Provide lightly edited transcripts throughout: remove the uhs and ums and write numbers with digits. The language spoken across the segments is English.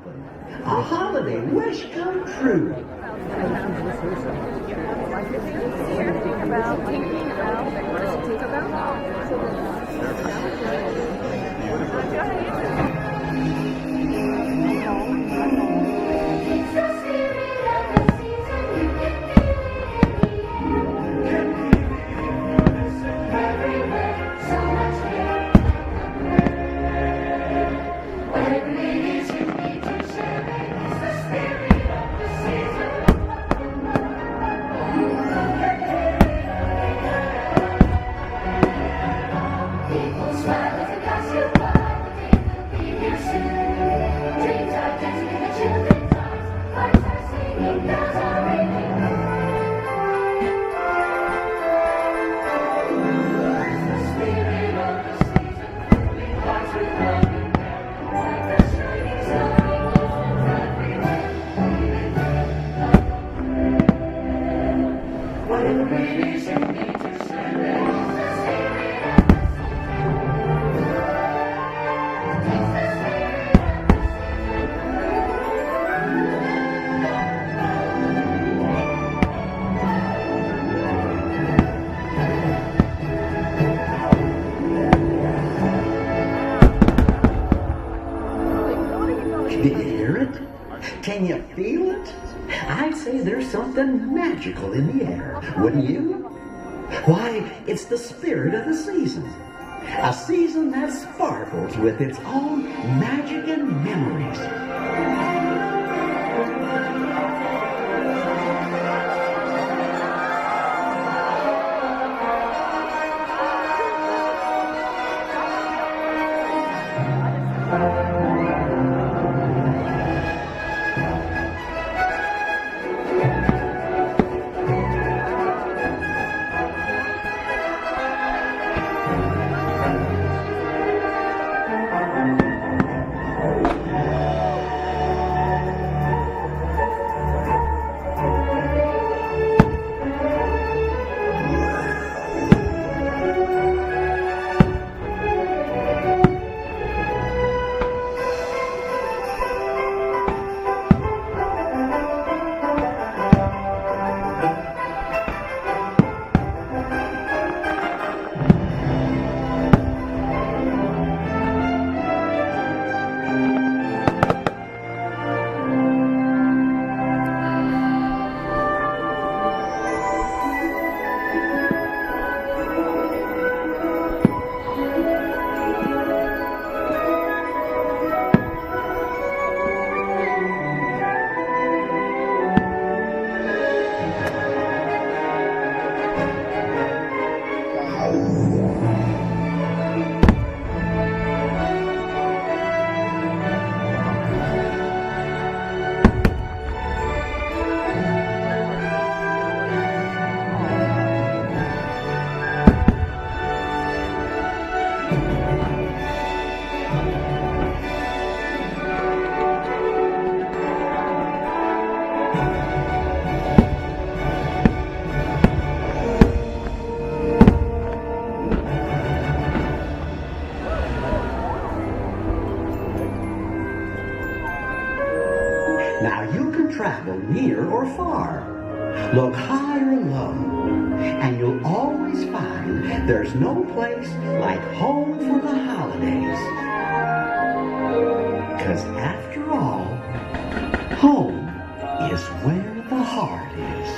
A holiday wish come true. Did you hear it? Can you feel it? I'd say there's something magical in the air, wouldn't you? Why, it's the spirit of the season. A season that sparkles with its own magic and memories. Now you can travel near or far, look high or low, and you'll always find there's no place like home for the holidays. 'Cause after all, home is where the heart is.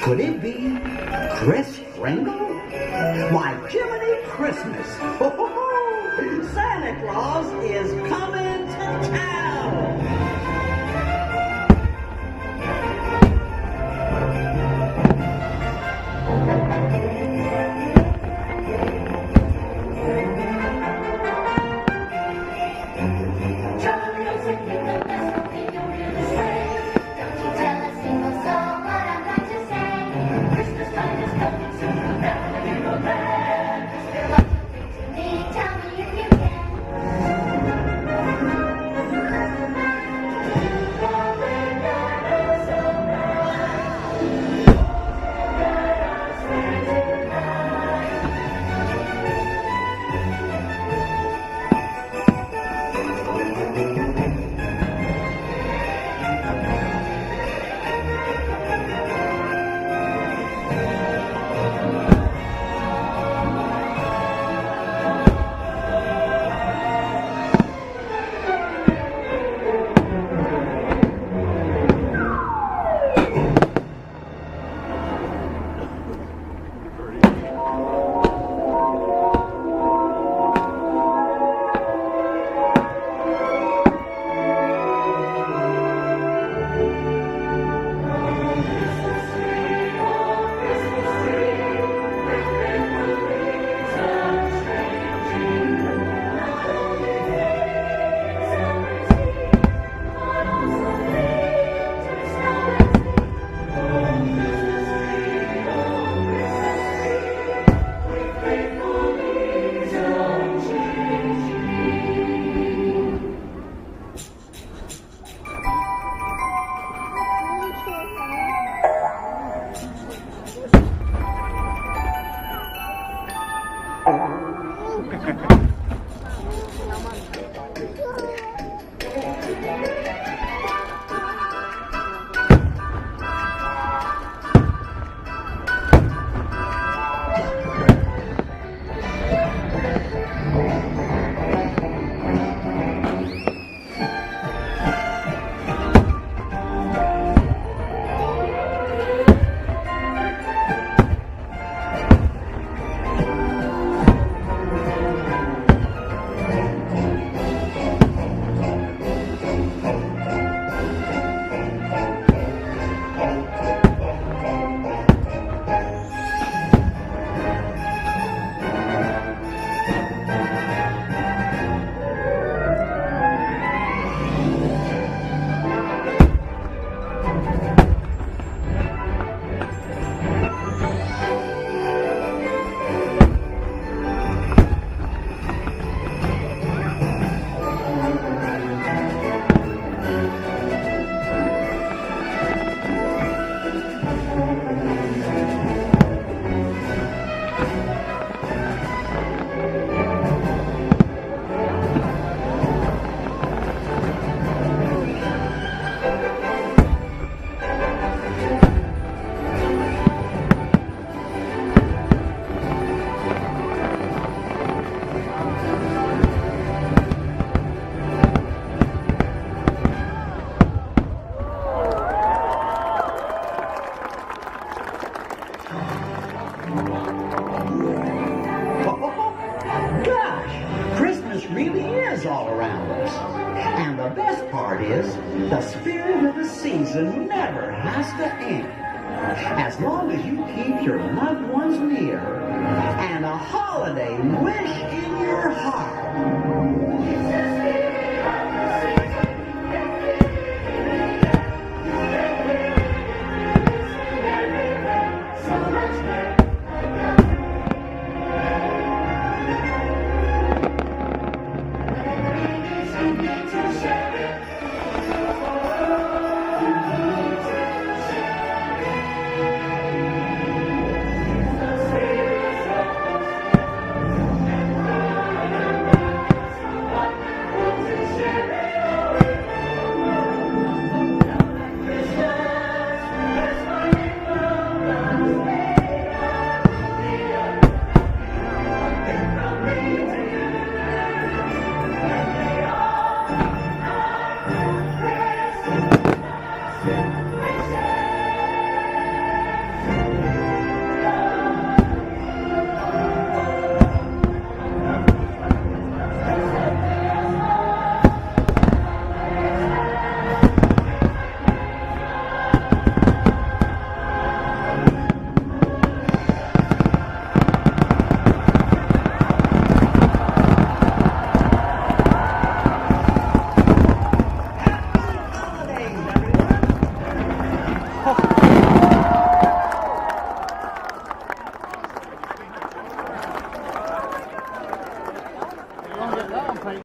Could it be Kris Kringle? Why, Jiminy Christmas! Santa Claus is coming to town! Gosh, Christmas really is all around us. And the best part is, the spirit of the season never has to end. As long as you keep your loved ones near and a holiday wish in your heart.